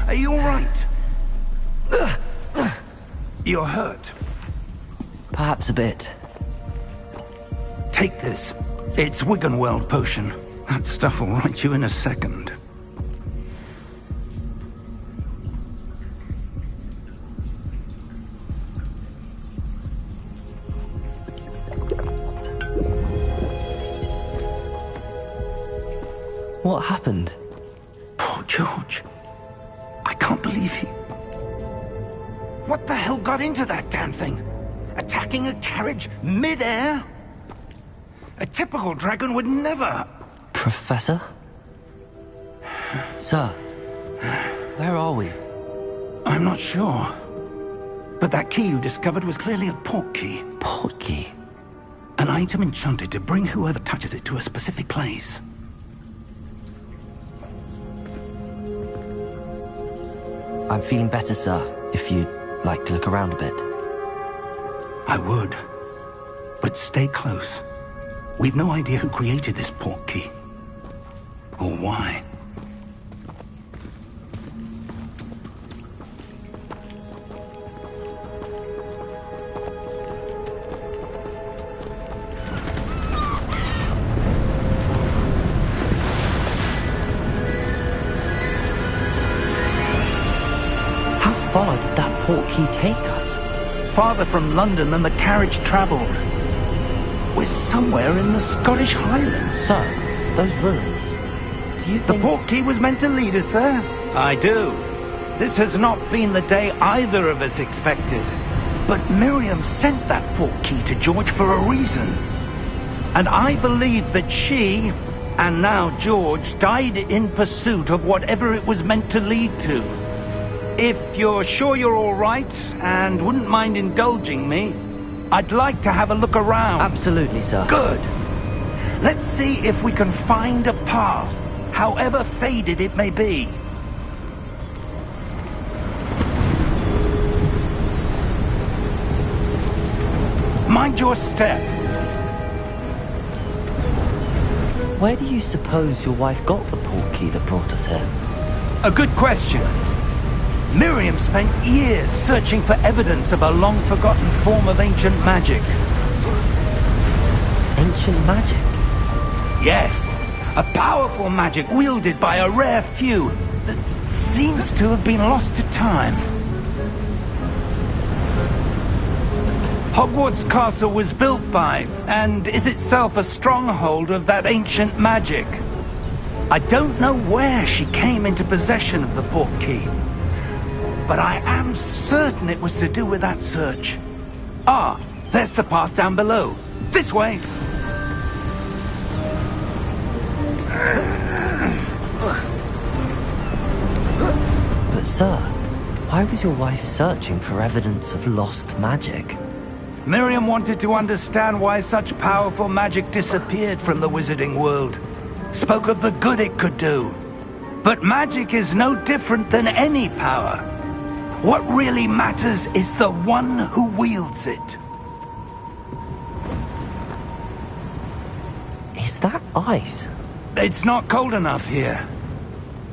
Are you all right? You're hurt. Perhaps a bit. Take this. It's Wiggenweld potion. That stuff will right you in a second. What happened? Poor George. I can't believe he... What the hell got into that damn thing? Attacking a carriage mid-air? A typical dragon would never... Professor? Sir, where are we? I'm not sure. But that key you discovered was clearly a port key. Port key? An item enchanted to bring whoever touches it to a specific place. I'm feeling better, sir, if you'd like to look around a bit. I would. But stay close. We've no idea who created this port key. Or why. How far did that port key take us? Farther from London than the carriage travelled. We're somewhere in the Scottish Highlands. Sir, those ruins. Do you think... The port key was meant to lead us there? I do. This has not been the day either of us expected. But Miriam sent that port key to George for a reason. And I believe that she, and now George, died in pursuit of whatever it was meant to lead to. If you're sure you're all right, and wouldn't mind indulging me, I'd like to have a look around. Absolutely, sir. Good. Let's see if we can find a path, however faded it may be. Mind your step. Where do you suppose your wife got the port key that brought us here? A good question. Miriam spent years searching for evidence of a long-forgotten form of ancient magic. Ancient magic? Yes, a powerful magic wielded by a rare few that seems to have been lost to time. Hogwarts Castle was built by, and is itself a stronghold of that ancient magic. I don't know where she came into possession of the port key, but I am certain it was to do with that search. Ah, there's the path down below. This way! But sir, why was your wife searching for evidence of lost magic? Miriam wanted to understand why such powerful magic disappeared from the wizarding world. Spoke of the good it could do. But magic is no different than any power. What really matters is the one who wields it. Is that ice? It's not cold enough here.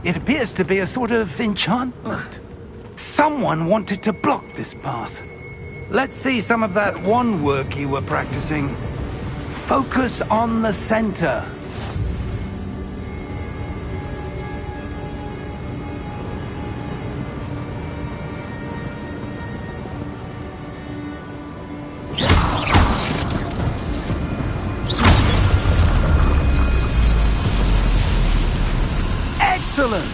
It appears to be a sort of enchantment. Someone wanted to block this path. Let's see some of that wand work you were practicing. Focus on the center. Excellent!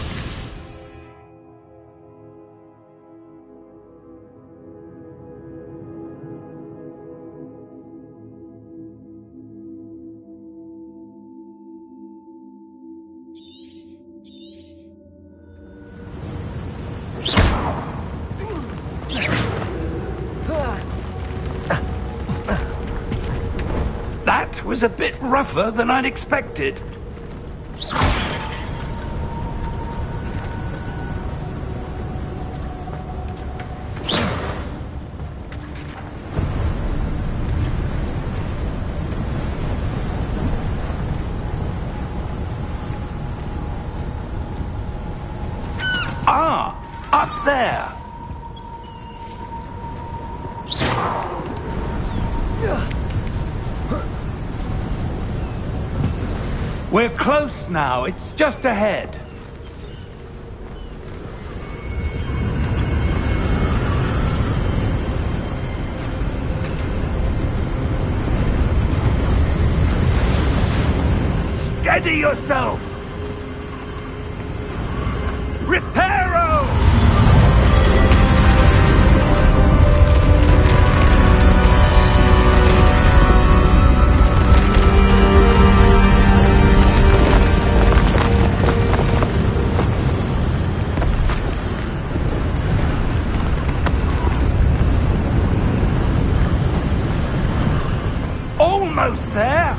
That was a bit rougher than I'd expected. Ah, up there. We're close now. It's just ahead. Steady yourself! Reparo! Almost there!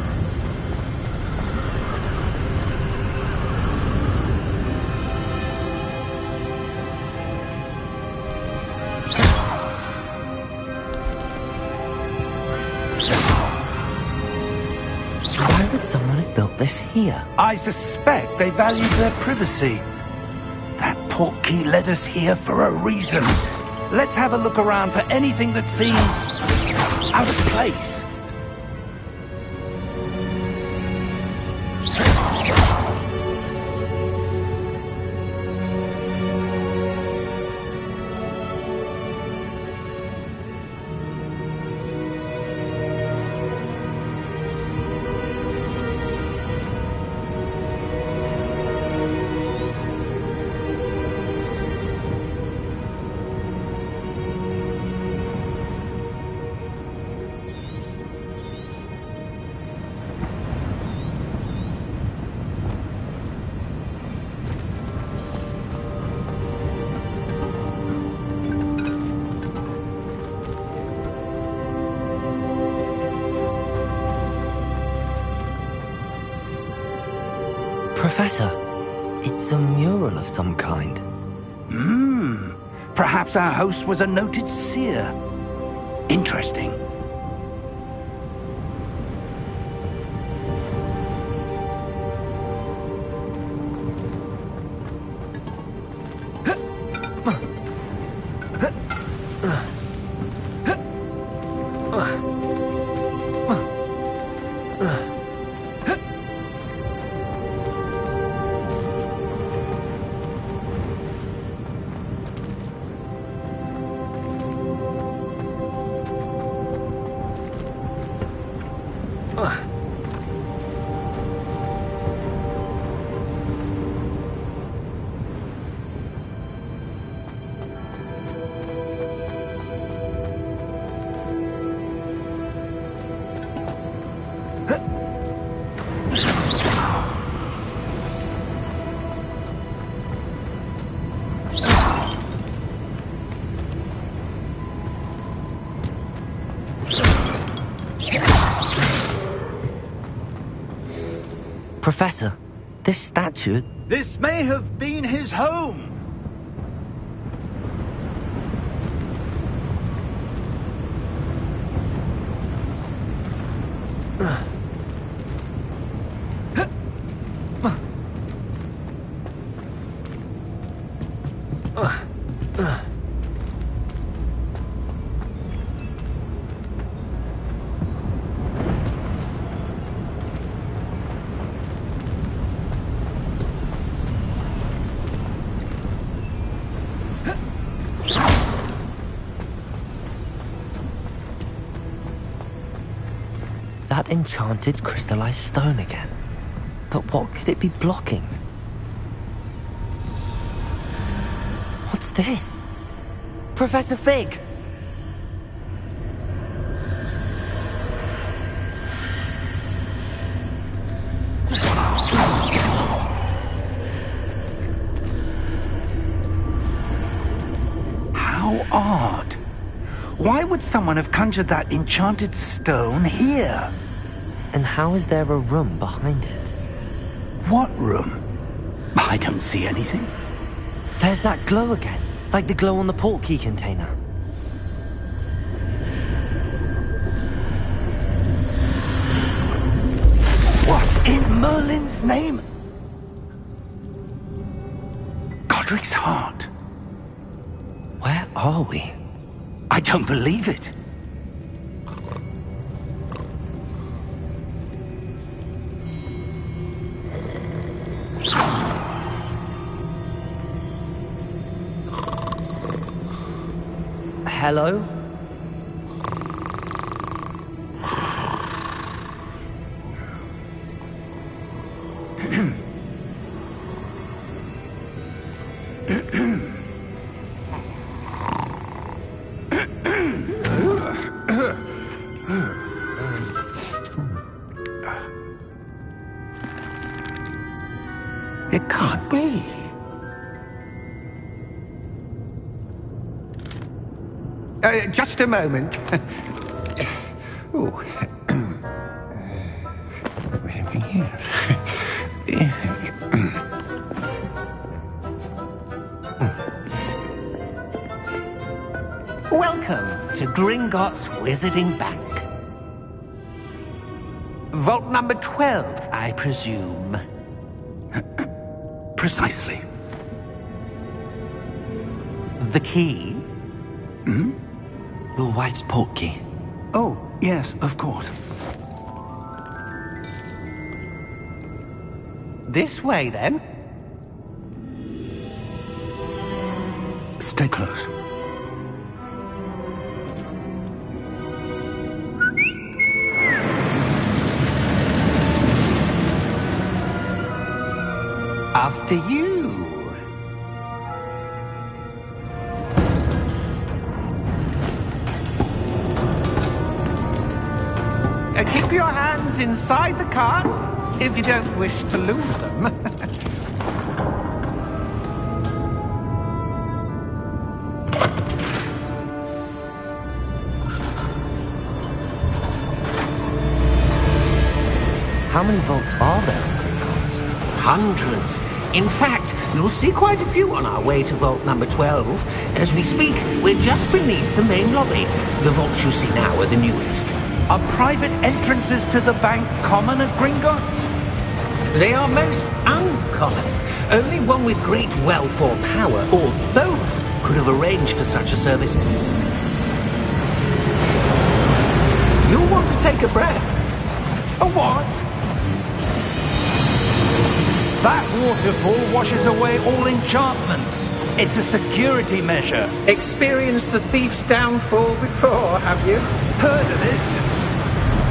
Why would someone have built this here? I suspect they valued their privacy. That portkey led us here for a reason. Let's have a look around for anything that seems out of place. Professor, it's a mural of some kind. Perhaps our host was a noted seer. Interesting. Professor, this statue... This may have been his home. That enchanted crystallized stone again. But what could it be blocking? What's this? Professor Fig! How odd. Why would someone have conjured that enchanted stone here? And how is there a room behind it? What room? I don't see anything. There's that glow again, like the glow on the portkey container. What in Merlin's name? Godric's heart. Where are we? I don't believe it. Hello? It can't be. Just a moment. Oh. Welcome to Gringotts Wizarding Bank. Vault number 12, I presume. Precisely. The key? Hmm? Your wife's portkey. Oh, yes, of course. This way, then. Stay close. After you. Keep your hands inside the cart if you don't wish to lose them. How many vaults are there in Gringotts? Hundreds. In fact, you'll see quite a few on our way to vault number 12. As we speak, we're just beneath the main lobby. The vaults you see now are the newest. Are private entrances to the bank common at Gringotts? They are most uncommon. Only one with great wealth or power, or both, could have arranged for such a service. You'll want to take a breath. A what? That waterfall washes away all enchantments. It's a security measure. Experienced the thief's downfall before, have you? Heard of it?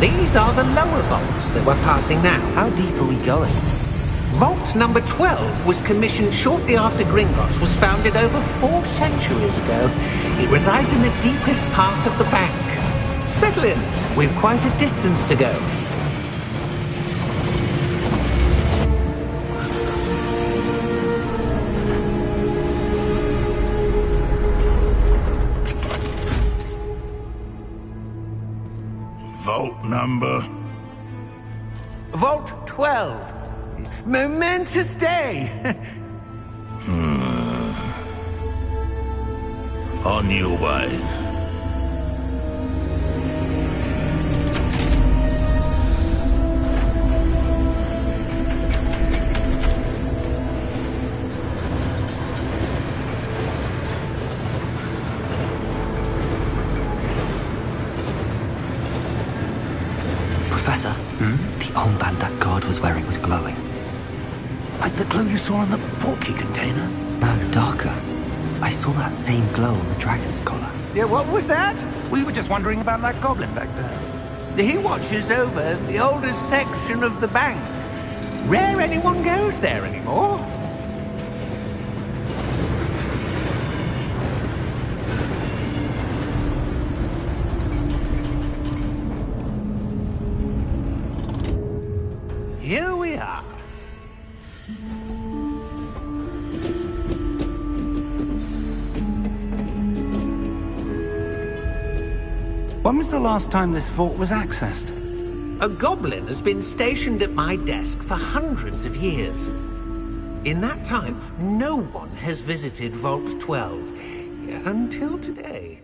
These are the lower vaults that we're passing now. How deep are we going? Vault number 12 was commissioned shortly after Gringotts was founded over 4 centuries ago. It resides in the deepest part of the bank. Settle in. We've quite a distance to go. Vault number? Vault 12. Momentous day. On your way. Professor, the armband that guard was wearing was glowing. Like the glow you saw on the portkey container? No, darker. I saw that same glow on the dragon's collar. Yeah, what was that? We were just wondering about that goblin back there. He watches over the oldest section of the bank. Rare anyone goes there anymore. Here we are. When was the last time this vault was accessed? A goblin has been stationed at my desk for hundreds of years. In that time, no one has visited Vault 12 until today.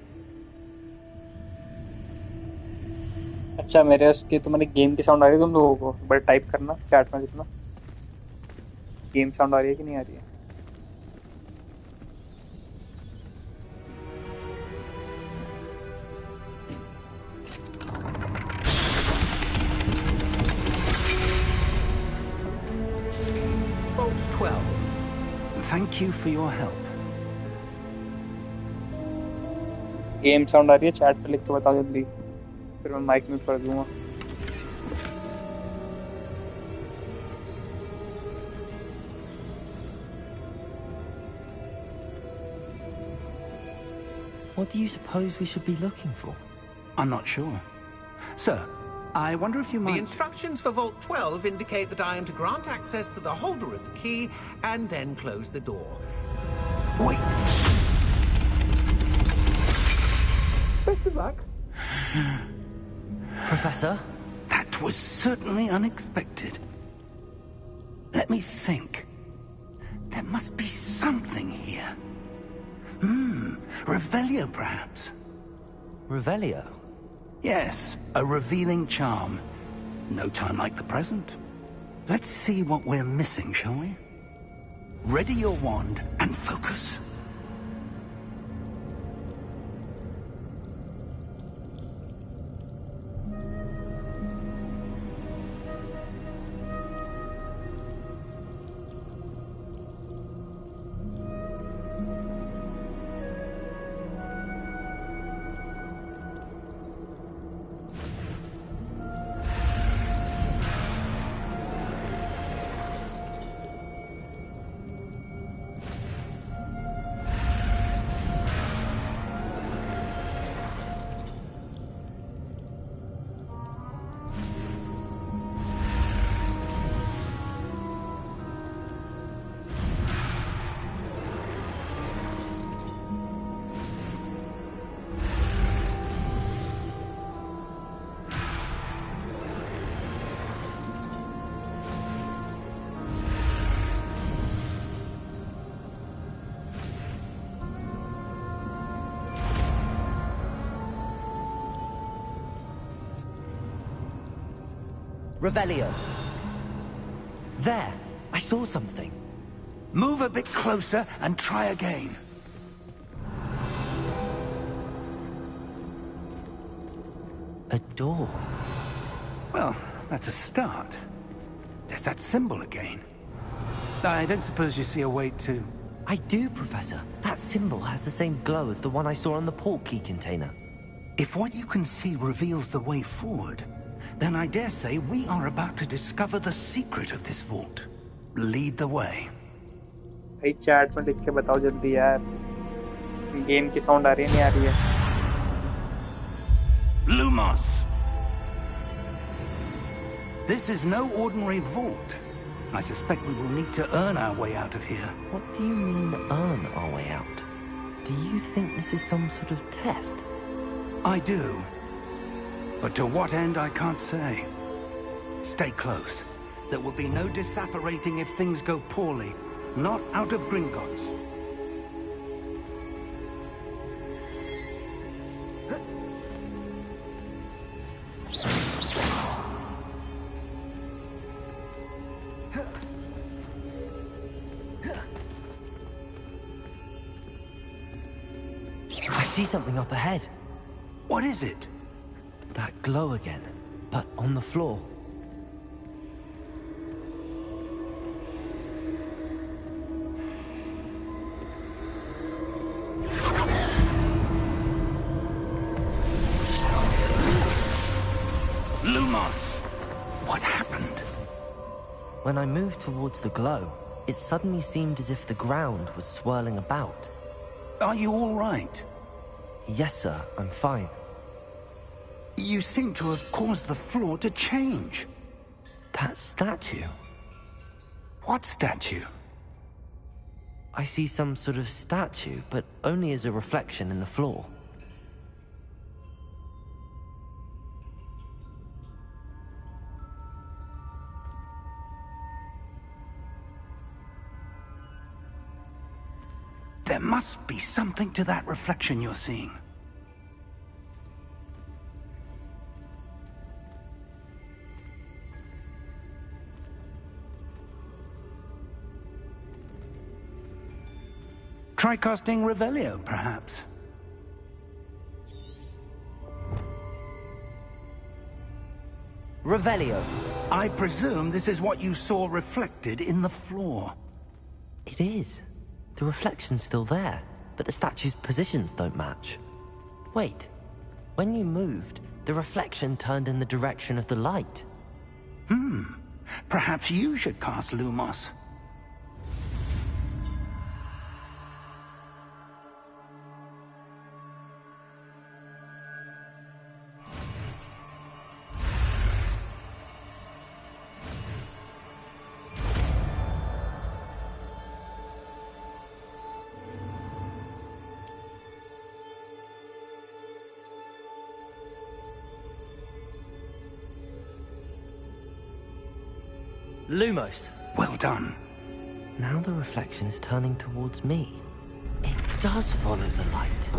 अच्छा मेरे उसके तुम्हारे game की sound आ रही है तुम लोगों को? बट टाइप करना चैट में लिखना गेम साउंड आ रही है कि नहीं आ रही है. Vault 12. Thank you for your help. Game sound आ रही है चैट पे लिख के बताओ जल्दी फिर मैं माइक म्यूट कर दूंगा. What do you suppose we should be looking for? I'm not sure. Sir, I wonder if you The might... instructions for Vault 12 indicate that I am to grant access to the holder of the key and then close the door. Wait! Best of luck. Professor? That was certainly unexpected. Let me think. There must be something here. Revelio, perhaps? Revelio? Yes, a revealing charm. No time like the present. Let's see what we're missing, shall we? Ready your wand and focus. Revelio. There! I saw something. Move a bit closer and try again. A door. Well, that's a start. There's that symbol again. I don't suppose you see a way to... I do, Professor. That symbol has the same glow as the one I saw on the port key container. If what you can see reveals the way forward, then I dare say we are about to discover the secret of this vault. Lead the way. भाई chat में लिख के बताओ जल्दी यार game की sound आ रही है नहीं आ रही है. Lumos! This is no ordinary vault. I suspect we will need to earn our way out of here. What do you mean, earn our way out? Do you think this is some sort of test? I do. But to what end, I can't say. Stay close. There will be no disapparating if things go poorly. Not out of Gringotts. I see something up ahead. What is it? That glow again, but on the floor. Lumos! What happened? When I moved towards the glow, it suddenly seemed as if the ground was swirling about. Are you all right? Yes, sir, I'm fine. You seem to have caused the floor to change. That statue. What statue? I see some sort of statue, but only as a reflection in the floor. There must be something to that reflection you're seeing. Try casting Revelio, perhaps. Revelio. I presume this is what you saw reflected in the floor. It is. The reflection's still there, but the statue's positions don't match. Wait. When you moved, the reflection turned in the direction of the light. Perhaps you should cast Lumos. Lumos. Well done. Now the reflection is turning towards me. It does follow the light.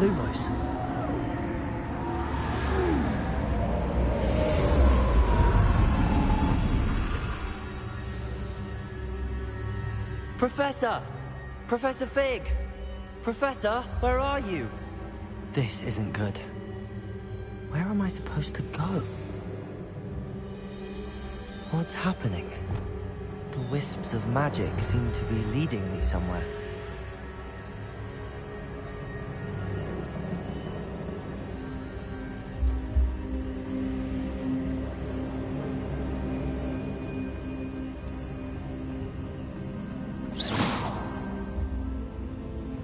Lumos. Professor! Professor Fig! Professor, where are you? This isn't good. Where am I supposed to go? What's happening? The wisps of magic seem to be leading me somewhere.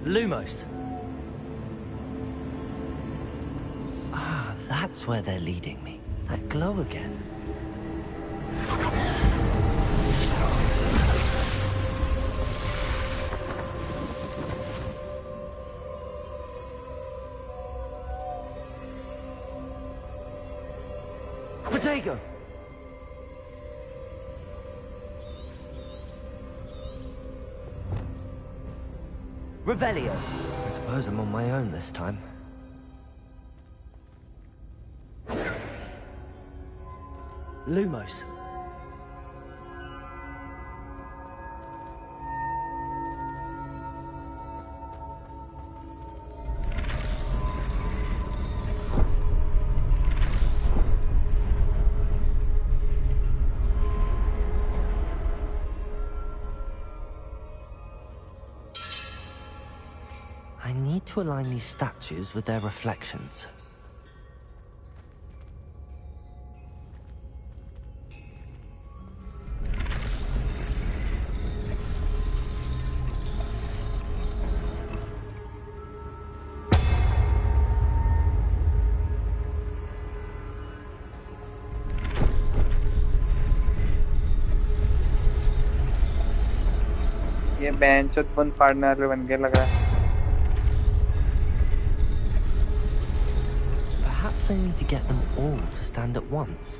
Lumos. Ah, that's where they're leading me. That glow again. Protego! Revelio. I suppose I'm on my own this time. Lumos. to align these statues with their reflections. ये bench बंद फाड़ने वाले बन गए लग रहा है. Perhaps I need to get them all to stand at once.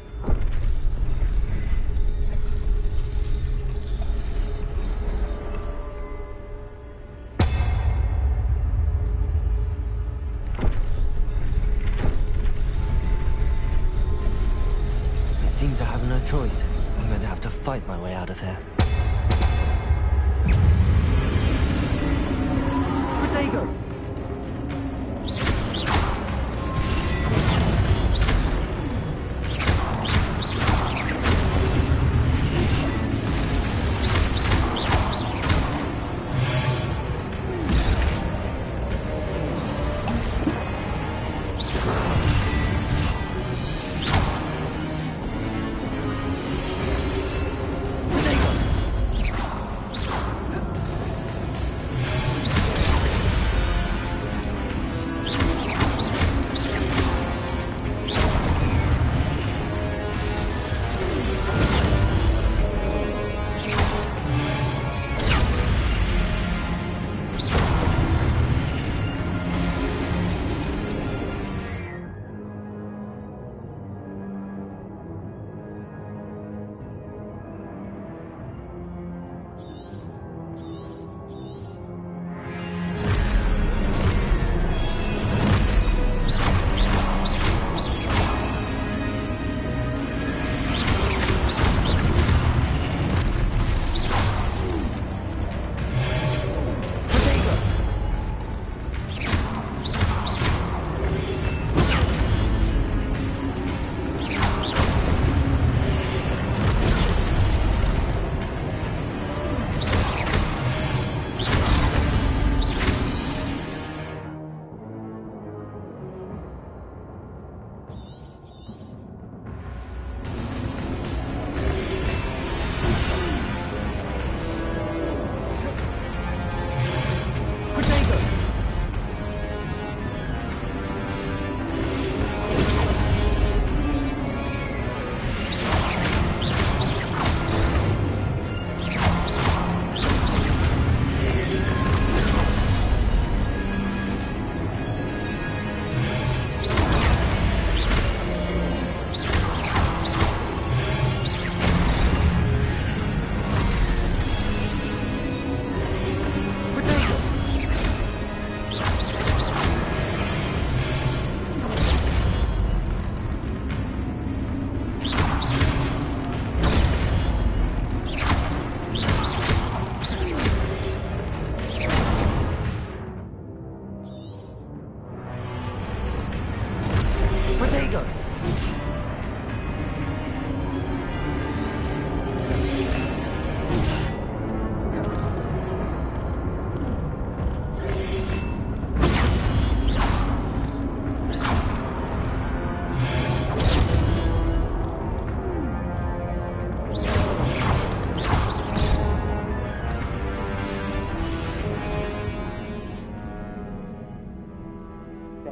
It seems I have no choice. I'm going to have to fight my way out of here. Protego!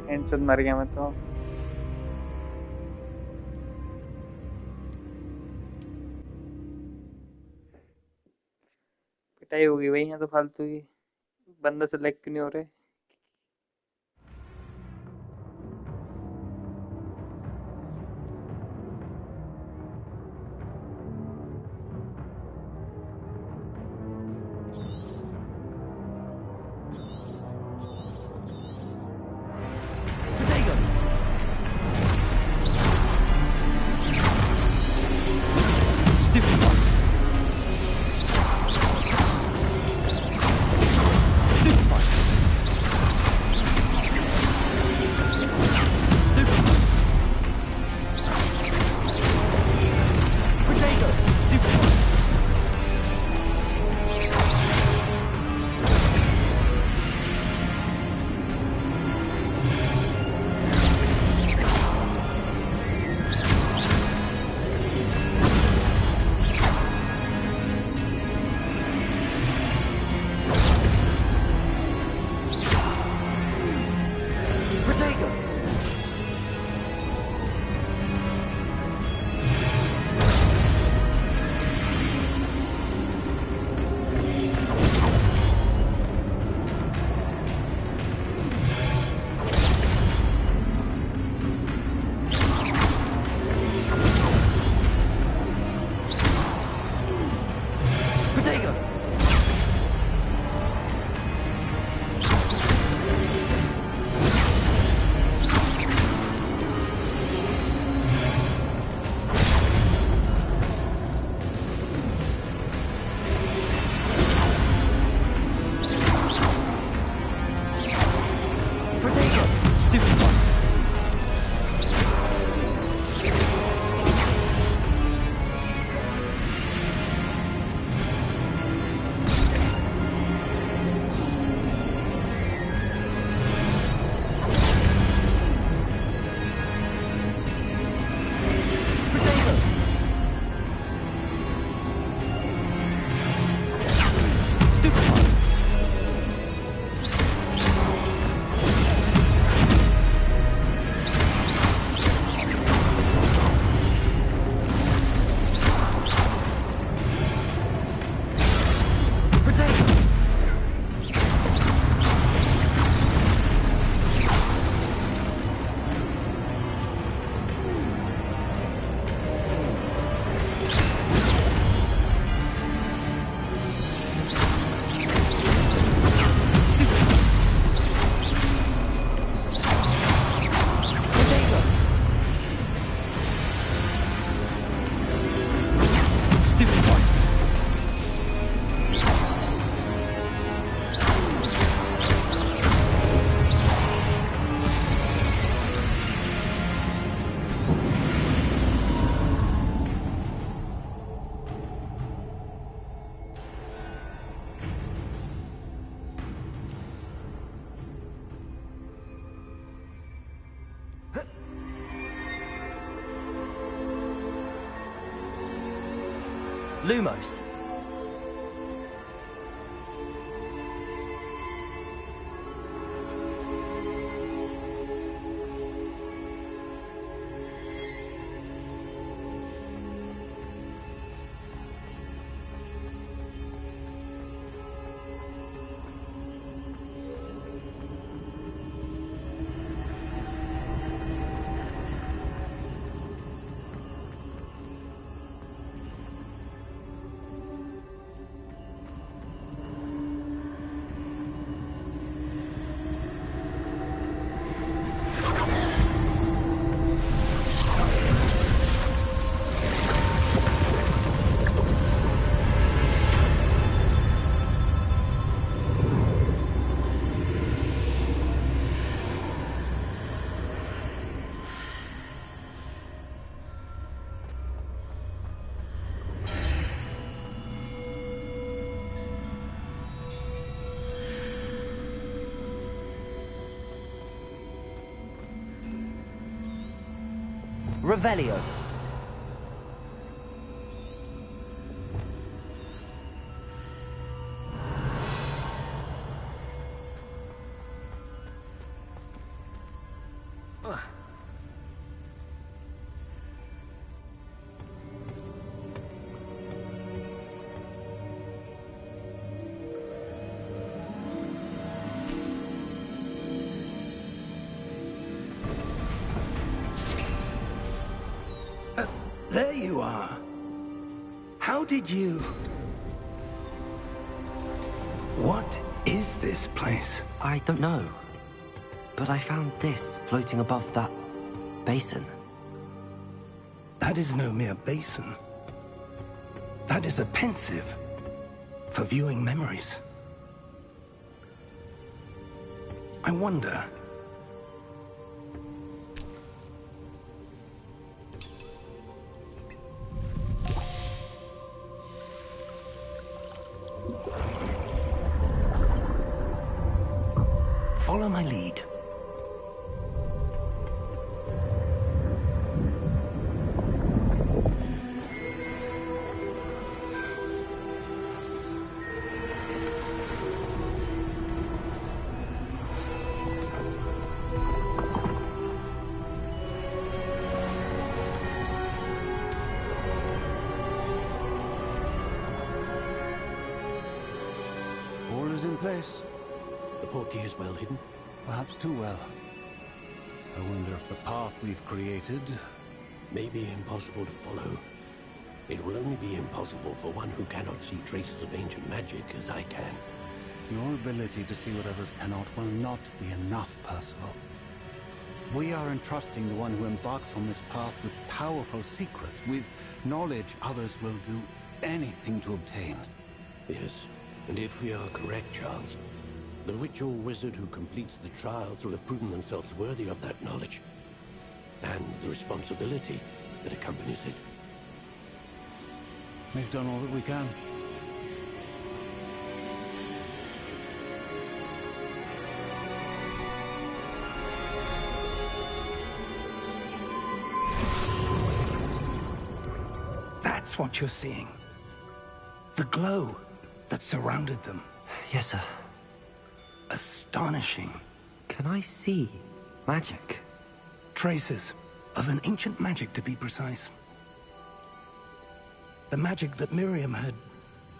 And से मर गया मैं तो. पिटाई होगी भाई यहाँ तो फालतू की. बंदा सेलेक्ट क्यों नहीं हो रहे. Lumos. Revelio. There you are. How did you... What is this place? I don't know. But I found this floating above that basin. That is no mere basin. That is a pensive for viewing memories. I wonder... Follow my lead. All is in place. The portkey is well hidden. Perhaps too well. I wonder if the path we've created may be impossible to follow. It will only be impossible for one who cannot see traces of ancient magic as I can. Your ability to see what others cannot will not be enough, Percival. We are entrusting the one who embarks on this path with powerful secrets, with knowledge others will do anything to obtain. Yes, and if we are correct, Charles, the witch or wizard who completes the trials will have proven themselves worthy of that knowledge, and the responsibility that accompanies it. We've done all that we can. That's what you're seeing. The glow that surrounded them. Yes, sir. Astonishing. Can I see magic? Traces of an ancient magic, to be precise. The magic that Miriam had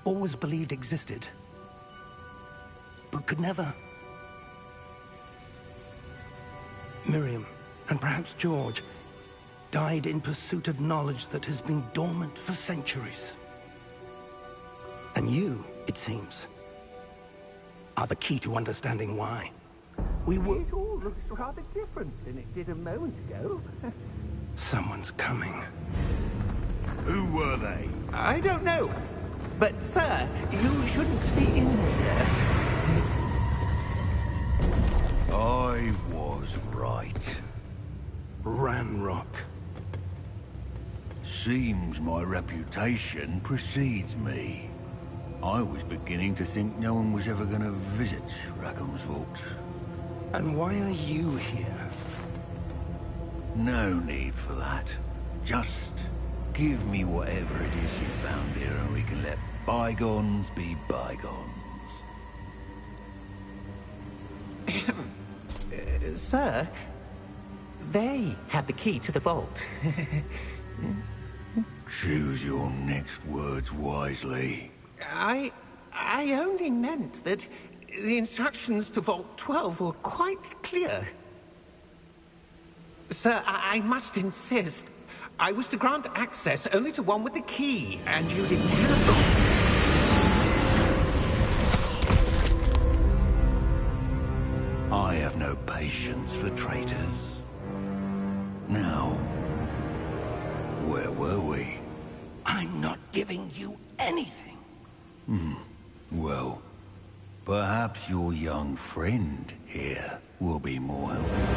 always believed existed, but could never. Miriam, and perhaps George, died in pursuit of knowledge that has been dormant for centuries. And you, it seems, are the key to understanding why. We were... It all looks rather different than it did a moment ago. Someone's coming. Who were they? I don't know. But, sir, you shouldn't be in here. I was right. Ranrock. Seems my reputation precedes me. I was beginning to think no one was ever going to visit Rackham's Vault. And why are you here? No need for that. Just give me whatever it is you found here and we let bygones be bygones. Sir, they have the key to the vault. Choose your next words wisely. I only meant that the instructions to Vault 12 were quite clear. Sir, I must insist. I was to grant access only to one with the key, and you didn't have them. I have no patience for traitors. Now, where were we? I'm not giving you anything. Well, perhaps your young friend here will be more helpful.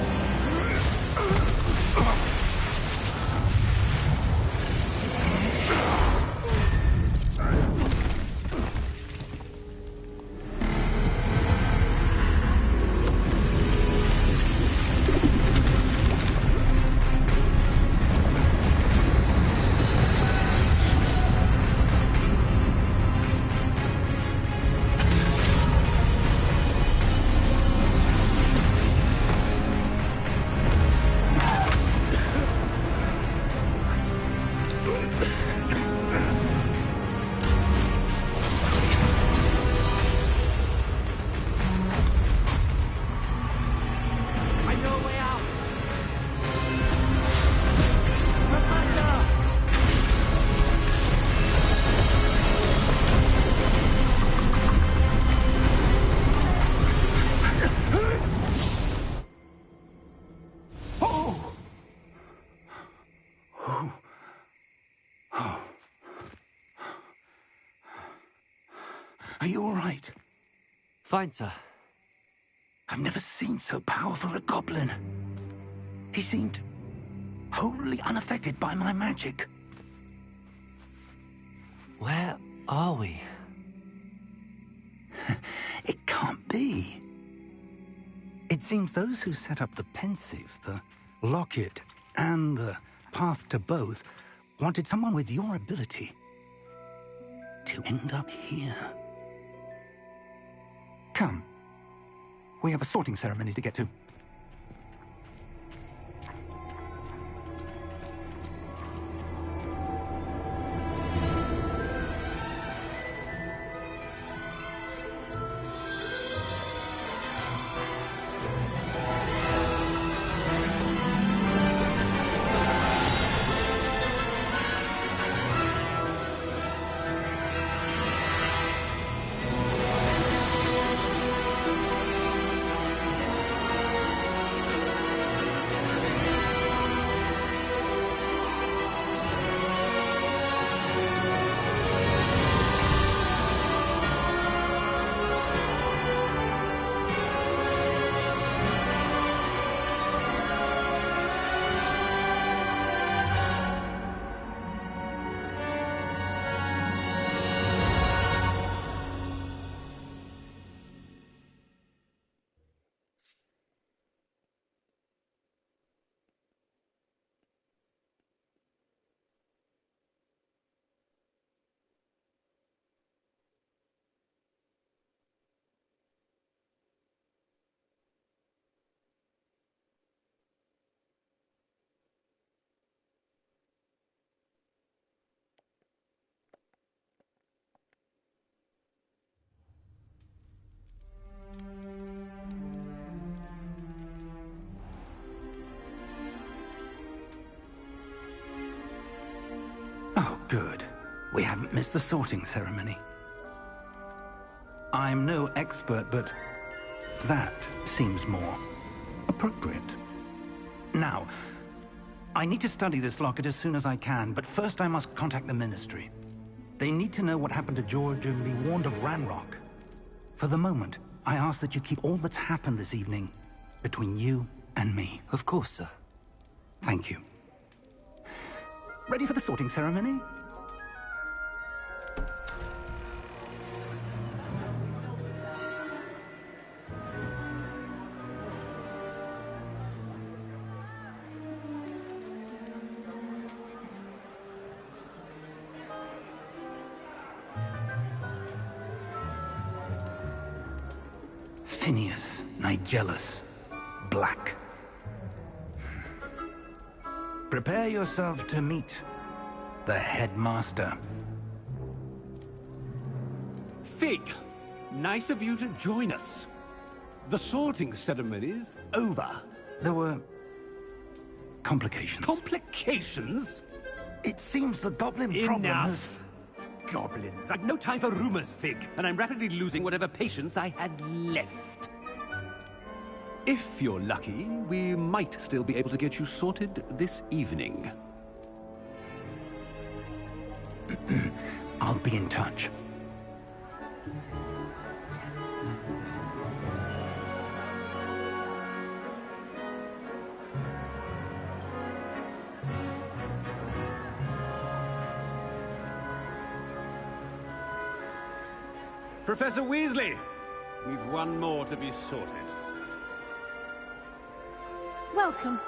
Are you all right? Fine, sir. I've never seen so powerful a goblin. He seemed wholly unaffected by my magic. Where are we? It can't be. It seems those who set up the pensive, the locket, and the path to both wanted someone with your ability to end up here. Come. We have a sorting ceremony to get to. Oh, good. We haven't missed the sorting ceremony. I'm no expert, but that seems more appropriate. Now, I need to study this locket as soon as I can, but first I must contact the Ministry. They need to know what happened to George and be warned of Ranrock. For the moment, I ask that you keep all that's happened this evening between you and me. Of course, sir. Thank you. Ready for the sorting ceremony? Martinius, Nigellus, Black. Prepare yourself to meet the headmaster. Fig, nice of you to join us. The sorting ceremony's over. There were complications. Complications? It seems the goblin problem has... Enough! Goblins. I've no time for rumors, Fig, and I'm rapidly losing whatever patience I had left. If you're lucky, we might still be able to get you sorted this evening. I'll be in touch. Professor Weasley, we've one more to be sorted. Welcome.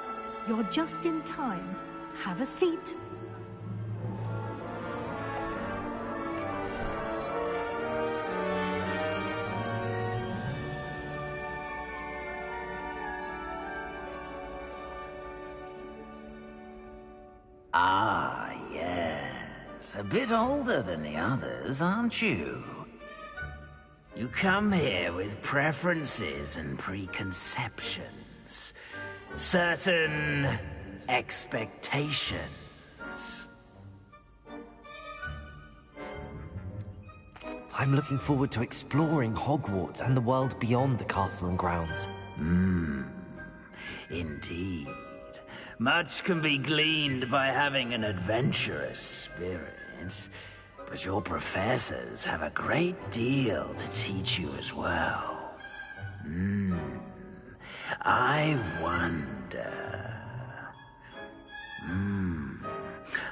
You're just in time. Have a seat. Ah, yes. A bit older than the others, aren't you? You come here with preferences and preconceptions. Certain expectations. I'm looking forward to exploring Hogwarts and the world beyond the castle and grounds. Indeed. Much can be gleaned by having an adventurous spirit. But your professors have a great deal to teach you as well. I wonder...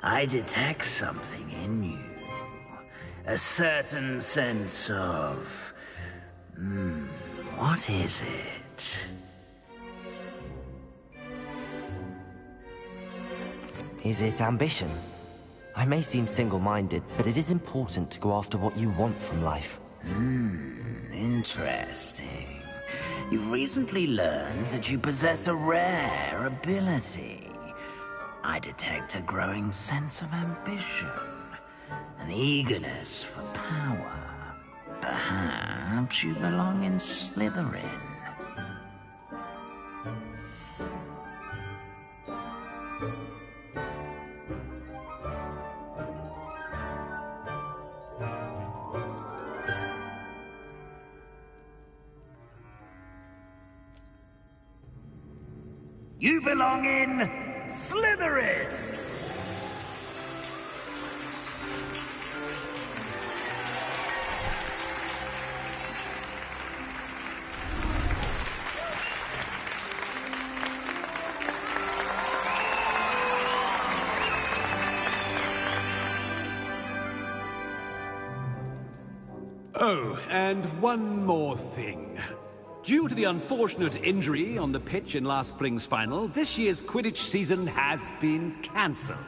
I detect something in you. A certain sense of... what is it? Is it ambition? I may seem single-minded, but it is important to go after what you want from life. Interesting. You've recently learned that you possess a rare ability. I detect a growing sense of ambition, an eagerness for power. Perhaps you belong in Slytherin. You belong in Slytherin! Oh, and one more thing. Due to the unfortunate injury on the pitch in last spring's final, this year's Quidditch season has been cancelled.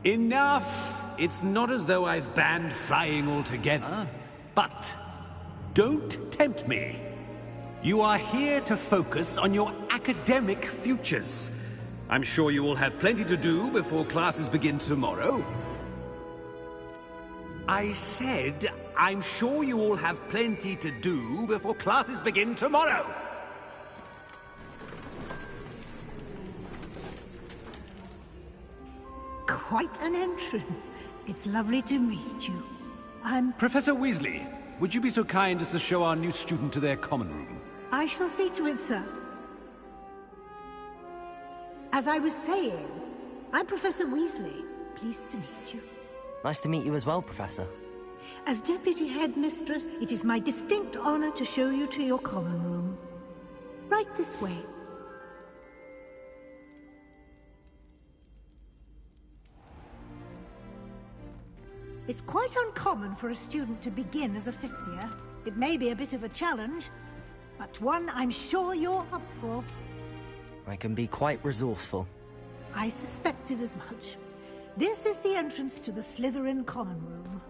Enough! It's not as though I've banned flying altogether, but don't tempt me. You are here to focus on your academic futures. I'm sure you will have plenty to do before classes begin tomorrow. I said, I'm sure you all have plenty to do before classes begin tomorrow. Quite an entrance. It's lovely to meet you. Professor Weasley, would you be so kind as to show our new student to their common room? I shall see to it, sir. As I was saying, I'm Professor Weasley. Pleased to meet you. Nice to meet you as well, Professor. As Deputy Headmistress, it is my distinct honor to show you to your common room. Right this way. It's quite uncommon for a student to begin as a fifth year. It may be a bit of a challenge, but one I'm sure you're up for. I can be quite resourceful. I suspected as much. This is the entrance to the Slytherin common room.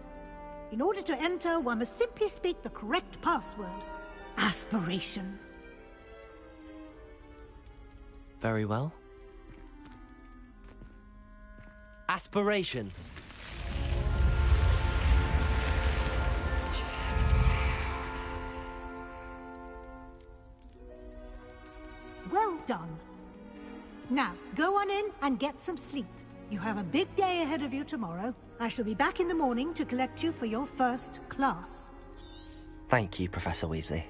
In order to enter, one must simply speak the correct password. Aspiration. Very well. Aspiration. Well done. Now, go on in and get some sleep. You have a big day ahead of you tomorrow. I shall be back in the morning to collect you for your first class. Thank you, Professor Weasley.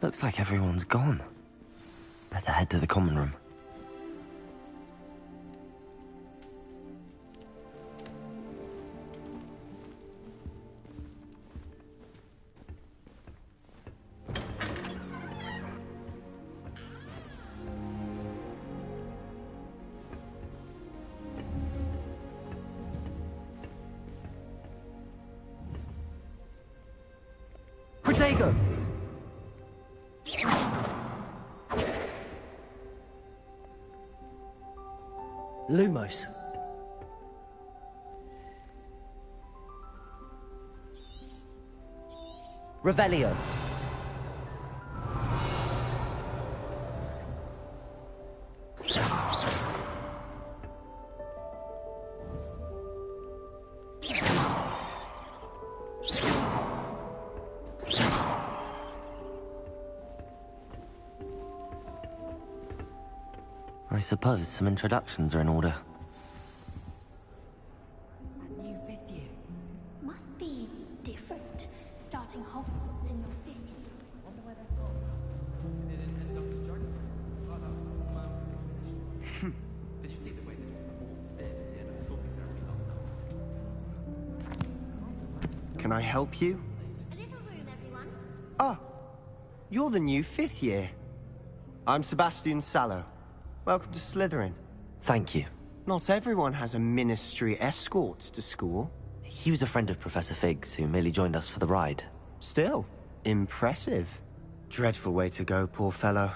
Looks like everyone's gone. Better head to the common room. Protego! Lumos. Revelio. I suppose some introductions are in order. New fifth year. Must be different. Starting Hogwarts in your fifth year. Wonder where they've gone. Did it end up with Jordan? Did you see the way that all did and I'm talking very Can I help you? A little room, everyone. Ah, you're the new fifth year. I'm Sebastian Sallow. Welcome to Slytherin. Thank you. Not everyone has a ministry escort to school. He was a friend of Professor Fig's who merely joined us for the ride. Still, impressive. Dreadful way to go, poor fellow.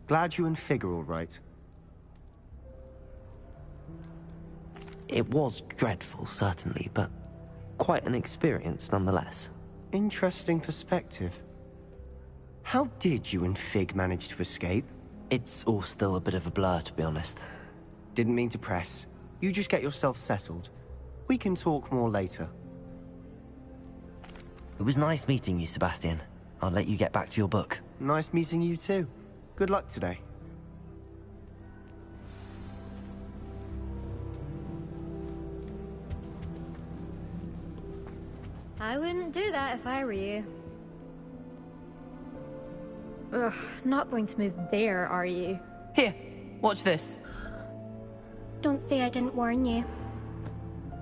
Glad you and Fig are all right. It was dreadful, certainly, but quite an experience nonetheless. Interesting perspective. How did you and Fig manage to escape? It's all still a bit of a blur, to be honest. Didn't mean to press. You just get yourself settled. We can talk more later. It was nice meeting you, Sebastian. I'll let you get back to your book. Nice meeting you too. Good luck today. I wouldn't do that if I were you. Ugh, not going to move there, are you? Here, watch this. Don't say I didn't warn you.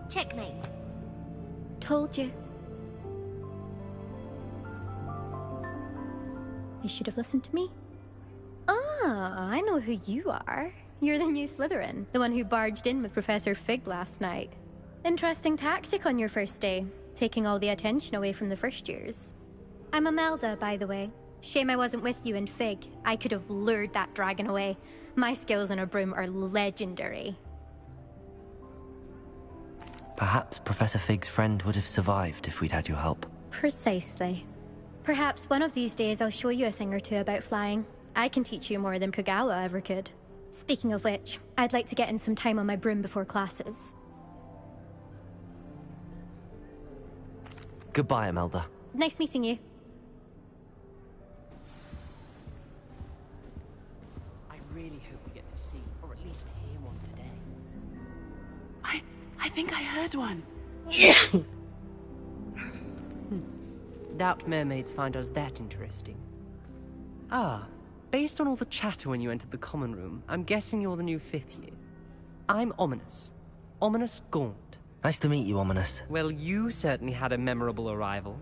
Checkmate. Told you. You should have listened to me. Ah, I know who you are. You're the new Slytherin, the one who barged in with Professor Fig last night. Interesting tactic on your first day, taking all the attention away from the first years. I'm Imelda, by the way. Shame I wasn't with you in Fig. I could have lured that dragon away. My skills on a broom are legendary. Perhaps Professor Fig's friend would have survived if we'd had your help. Precisely. Perhaps one of these days I'll show you a thing or two about flying. I can teach you more than Kogawa ever could. Speaking of which, I'd like to get in some time on my broom before classes. Goodbye, Imelda. Nice meeting you. I really hope we get to see, or at least hear one today. I think I heard one. Doubt mermaids find us that interesting. Ah, based on all the chatter when you entered the common room, I'm guessing you're the new fifth year. I'm Ominous. Ominous Gaunt. Nice to meet you, Ominous. Well, you certainly had a memorable arrival.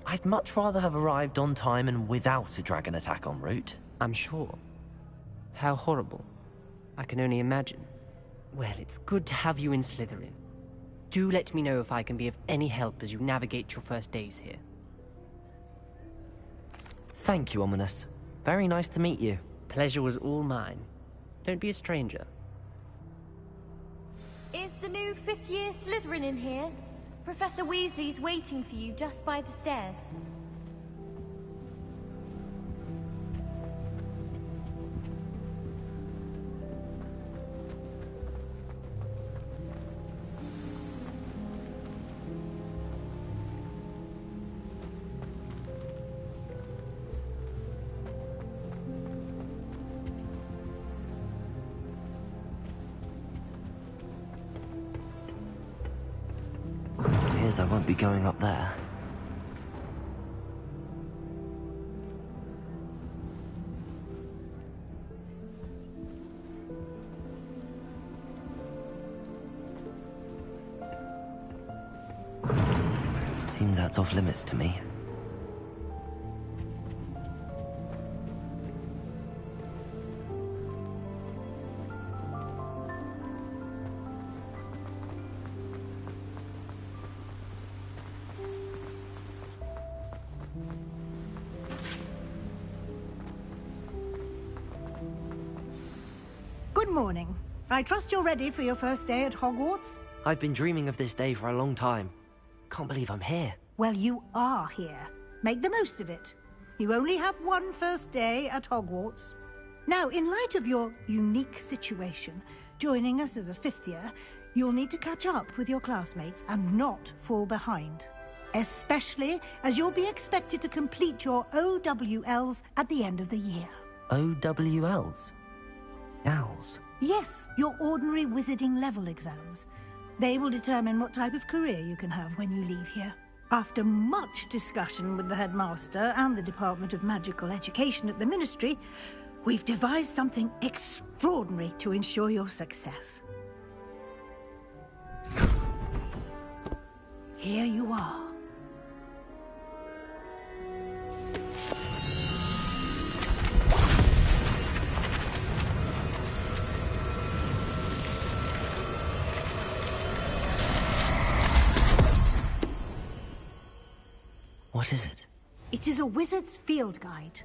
I'd much rather have arrived on time and without a dragon attack en route. I'm sure. How horrible. I can only imagine. Well, it's good to have you in Slytherin. Do let me know if I can be of any help as you navigate your first days here. Thank you, Ominous. Very nice to meet you. Pleasure was all mine. Don't be a stranger. Is the new 5th year Slytherin in here? Professor Weasley's waiting for you just by the stairs. Appears I won't be going up there. Seems that's off limits to me. Good morning. I trust you're ready for your first day at Hogwarts? I've been dreaming of this day for a long time. Can't believe I'm here. Well, you are here. Make the most of it. You only have one first day at Hogwarts. Now, in light of your unique situation, joining us as a 5th year, you'll need to catch up with your classmates and not fall behind. Especially as you'll be expected to complete your OWLs at the end of the year. OWLs? Owls? Yes, your ordinary wizarding level exams. They will determine what type of career you can have when you leave here. After much discussion with the headmaster and the Department of Magical Education at the Ministry, we've devised something extraordinary to ensure your success. Here you are. What is it? It is a wizard's field guide.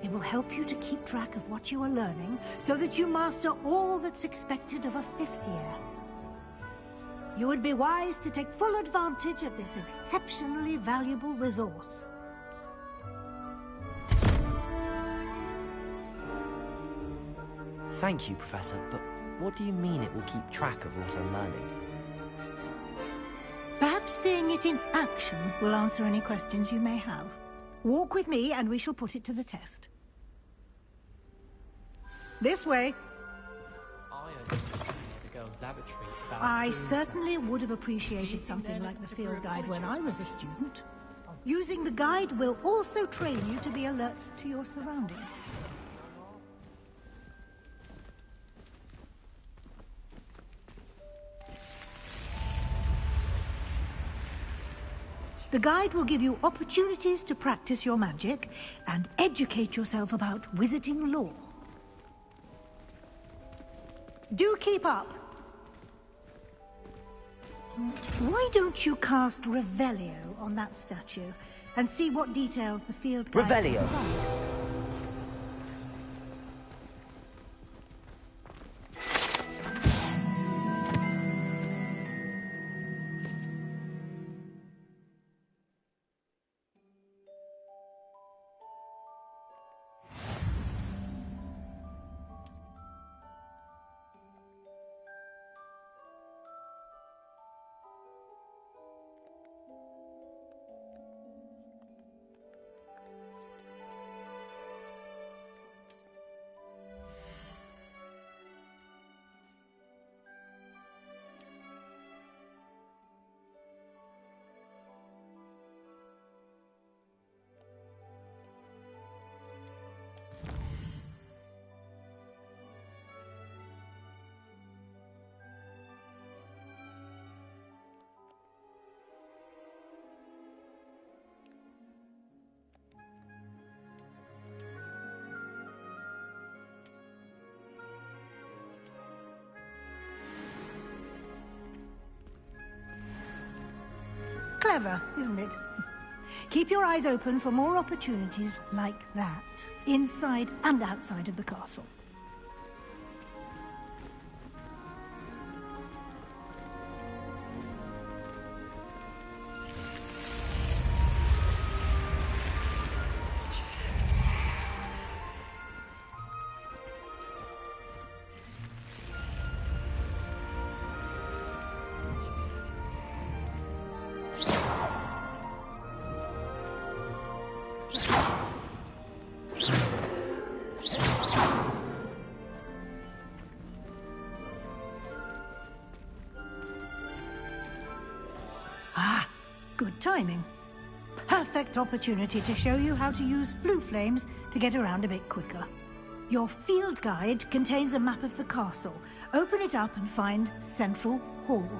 It will help you to keep track of what you are learning so that you master all that's expected of a 5th year. You would be wise to take full advantage of this exceptionally valuable resource. Thank you, Professor, but what do you mean it will keep track of what I'm learning? Perhaps seeing it in action will answer any questions you may have. Walk with me and we shall put it to the test. This way. I certainly would have appreciated something like the field guide when I was a student. Using the guide will also train you to be alert to your surroundings. The guide will give you opportunities to practice your magic and educate yourself about wizarding lore. Do keep up. Why don't you cast Revelio on that statue and see what details the field guide Revelio. provides? Clever, isn't it? Keep your eyes open for more opportunities like that, inside and outside of the castle. Good timing. Perfect opportunity to show you how to use flue flames to get around a bit quicker. Your field guide contains a map of the castle. Open it up and find Central Hall.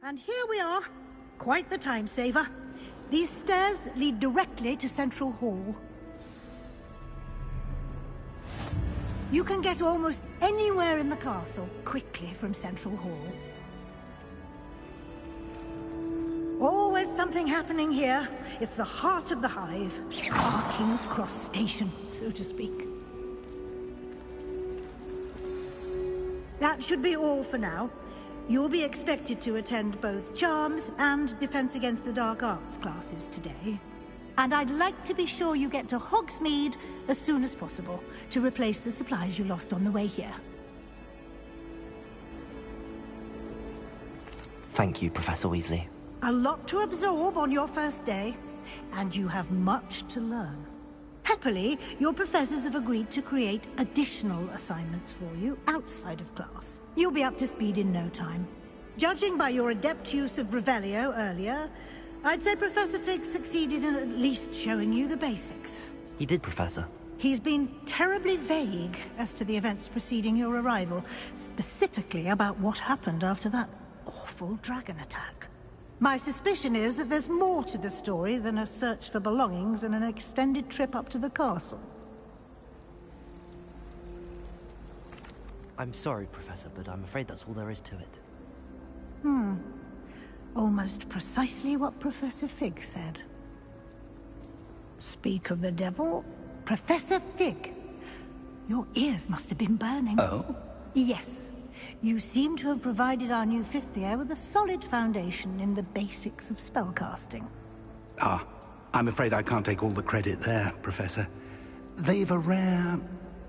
And here we are. Quite the time saver. These stairs lead directly to Central Hall. You can get almost anywhere in the castle quickly from Central Hall. Always something happening here. It's the heart of the hive. Our King's Cross station, so to speak. That should be all for now. You'll be expected to attend both Charms and Defense Against the Dark Arts classes today. And I'd like to be sure you get to Hogsmeade as soon as possible to replace the supplies you lost on the way here. Thank you, Professor Weasley. A lot to absorb on your first day, and you have much to learn. Happily, your professors have agreed to create additional assignments for you outside of class. You'll be up to speed in no time. Judging by your adept use of Revelio earlier, I'd say Professor Fig succeeded in at least showing you the basics. He did, Professor. He's been terribly vague as to the events preceding your arrival, specifically about what happened after that awful dragon attack. My suspicion is that there's more to the story than a search for belongings and an extended trip up to the castle. I'm sorry, Professor, but I'm afraid that's all there is to it. Almost precisely what Professor Fig said. Speak of the devil, Professor Fig. Your ears must have been burning. Oh? Yes. You seem to have provided our new fifth year with a solid foundation in the basics of spellcasting. I'm afraid I can't take all the credit there, Professor. They've a rare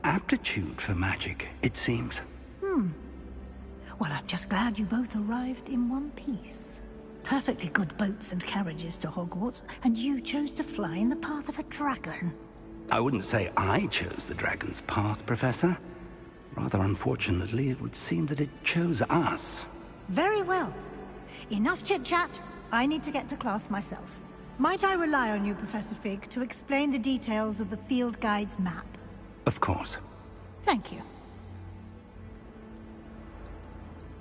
aptitude for magic, it seems. Well, I'm just glad you both arrived in one piece. Perfectly good boats and carriages to Hogwarts, and you chose to fly in the path of a dragon. I wouldn't say I chose the dragon's path, Professor. Rather unfortunately, it would seem that it chose us. Very well. Enough chit-chat. I need to get to class myself. Might I rely on you, Professor Fig, to explain the details of the field guide's map? Of course. Thank you.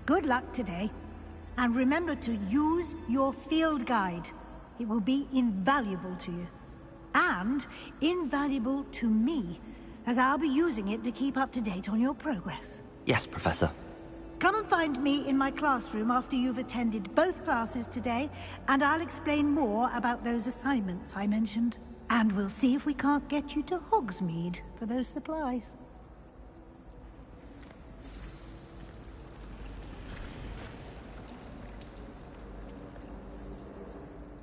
Good luck today. And remember to use your field guide. It will be invaluable to you. And invaluable to me, as I'll be using it to keep up to date on your progress. Yes, Professor. Come and find me in my classroom after you've attended both classes today, and I'll explain more about those assignments I mentioned. And we'll see if we can't get you to Hogsmeade for those supplies.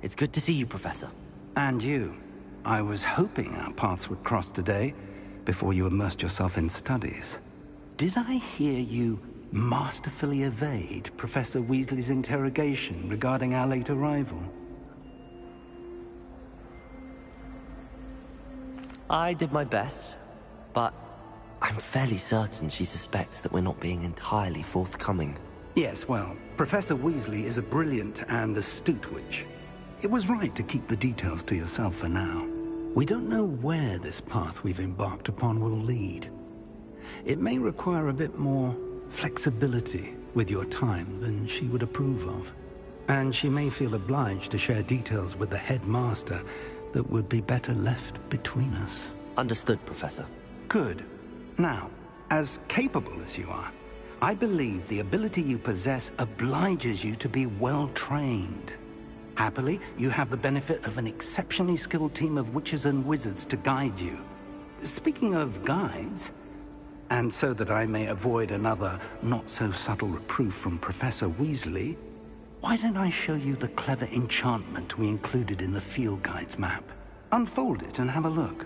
It's good to see you, Professor. And you. I was hoping our paths would cross today, before you immersed yourself in studies. Did I hear you masterfully evade Professor Weasley's interrogation regarding our late arrival? I did my best, but I'm fairly certain she suspects that we're not being entirely forthcoming. Yes, well, Professor Weasley is a brilliant and astute witch. It was right to keep the details to yourself for now. We don't know where this path we've embarked upon will lead. It may require a bit more flexibility with your time than she would approve of. And she may feel obliged to share details with the headmaster that would be better left between us. Understood, Professor. Good. Now, as capable as you are, I believe the ability you possess obliges you to be well trained. Happily, you have the benefit of an exceptionally skilled team of witches and wizards to guide you. Speaking of guides, and so that I may avoid another not-so-subtle reproof from Professor Weasley, why don't I show you the clever enchantment we included in the field guide's map? Unfold it and have a look.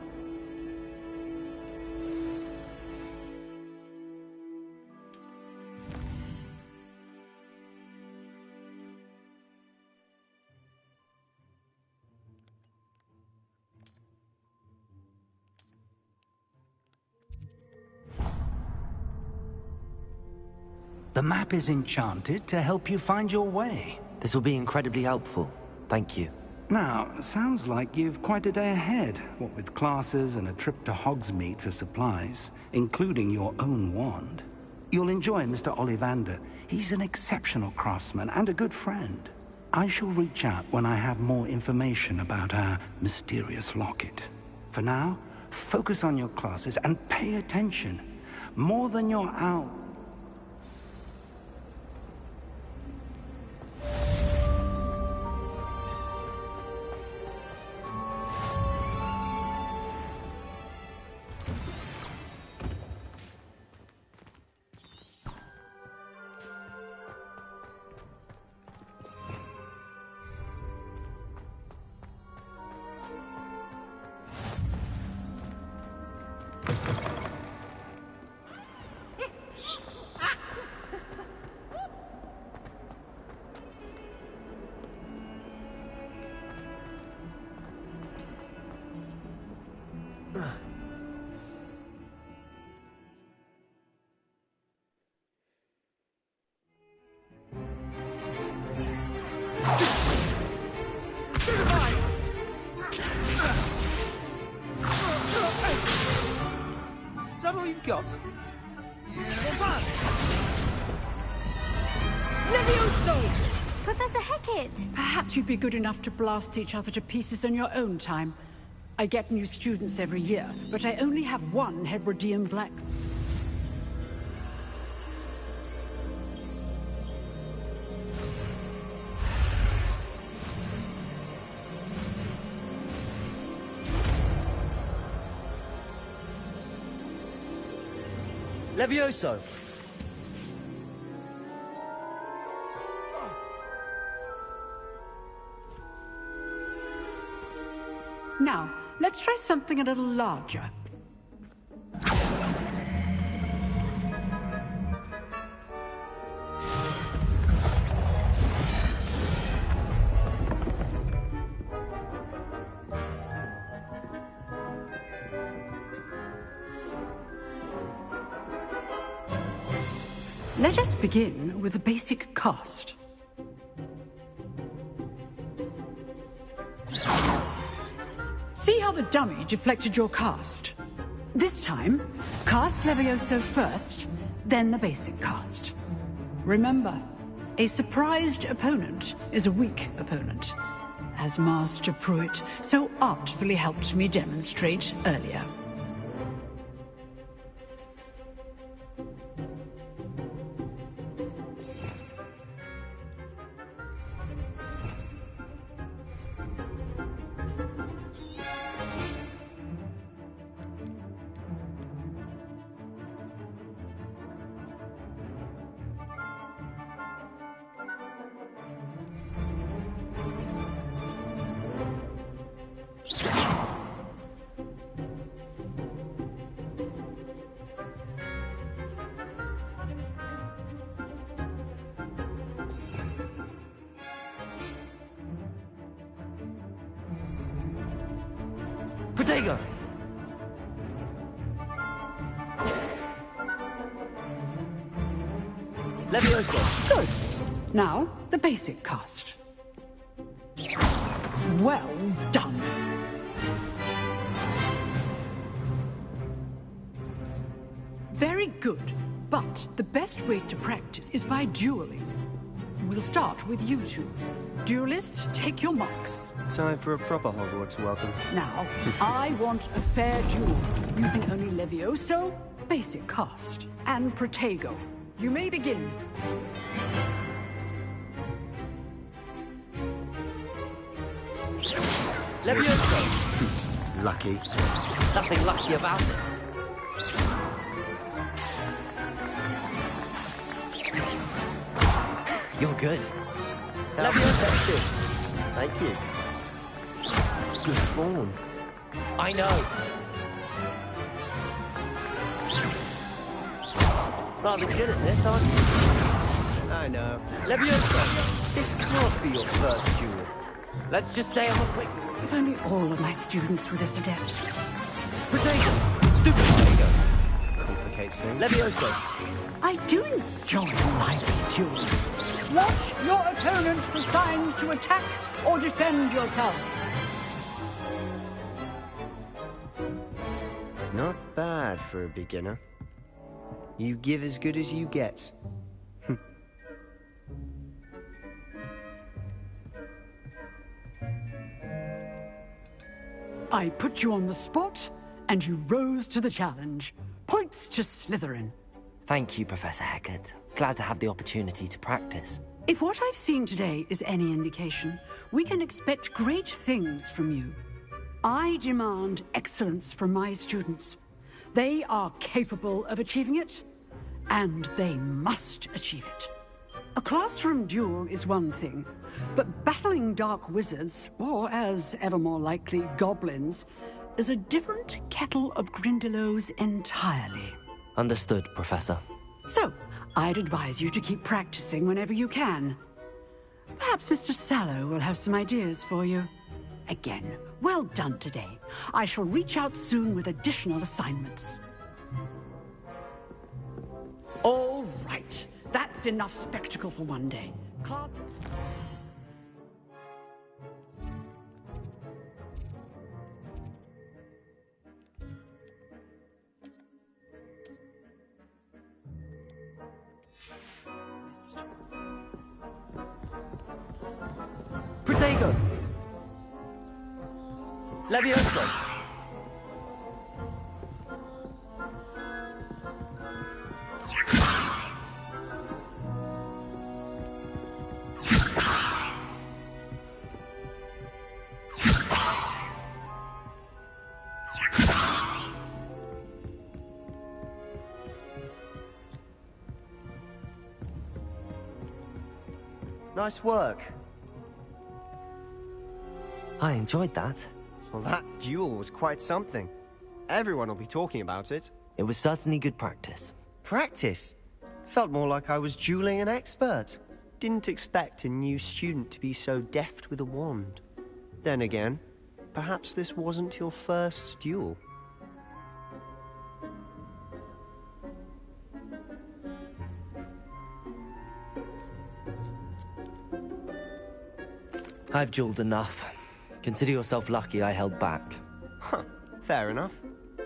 The map is enchanted to help you find your way. This will be incredibly helpful. Thank you. Now, sounds like you've quite a day ahead, what with classes and a trip to Hogsmeade for supplies, including your own wand. You'll enjoy Mr. Ollivander. He's an exceptional craftsman and a good friend. I shall reach out when I have more information about our mysterious locket. For now, focus on your classes and pay attention. More than your out. Is that all you've got? Levioso! Professor Hecat! Perhaps you'd be good enough to blast each other to pieces on your own time. I get new students every year, but I only have one Hebridean blacksmith. Levioso! Now, let's try something a little larger. Let us begin with the basic cast. See how the dummy deflected your cast? This time, cast Levioso first, then the basic cast. Remember, a surprised opponent is a weak opponent, as Master Pruitt so artfully helped me demonstrate earlier. Protego! Levioso! Good. Now, the basic cast. Well done. Very good. But the best way to practice is by dueling. We'll start with you two. Duelists, take your marks. Time for a proper Hogwarts welcome. Now, I want a fair duel, using only Levioso, basic cast, and Protego. You may begin. Levioso! Lucky. Nothing lucky about it. You're good. Levioso! Thank you. Good form. I know. Rather good at this, aren't you? I know. Levioso! This can't be your first duel. Let's just say I'm a quick... If only all of my students were this adept. Protego! Stupid Protego! Complicates things. Levioso! I do enjoy lively duels. Watch your opponent for signs to attack or defend yourself. Not bad for a beginner. You give as good as you get. I put you on the spot, and you rose to the challenge. Points to Slytherin. Thank you, Professor Hecat. Glad to have the opportunity to practice. If what I've seen today is any indication, we can expect great things from you. I demand excellence from my students. They are capable of achieving it, and they must achieve it. A classroom duel is one thing, but battling dark wizards, or as ever more likely, goblins, is a different kettle of Grindylows entirely. Understood, Professor. So, I'd advise you to keep practicing whenever you can. Perhaps Mr. Sallow will have some ideas for you. Again, well done today. I shall reach out soon with additional assignments. All right. That's enough spectacle for one day. Class... Protego! Levioso! Nice work. I enjoyed that. Well, that duel was quite something. Everyone will be talking about it. It was certainly good practice. Practice? Felt more like I was dueling an expert. Didn't expect a new student to be so deft with a wand. Then again, perhaps this wasn't your first duel. I've dueled enough. Consider yourself lucky I held back. Huh, fair enough.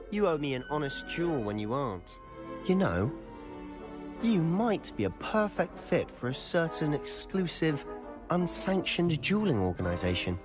You owe me an honest duel when you aren't. You know, you might be a perfect fit for a certain exclusive, unsanctioned dueling organization.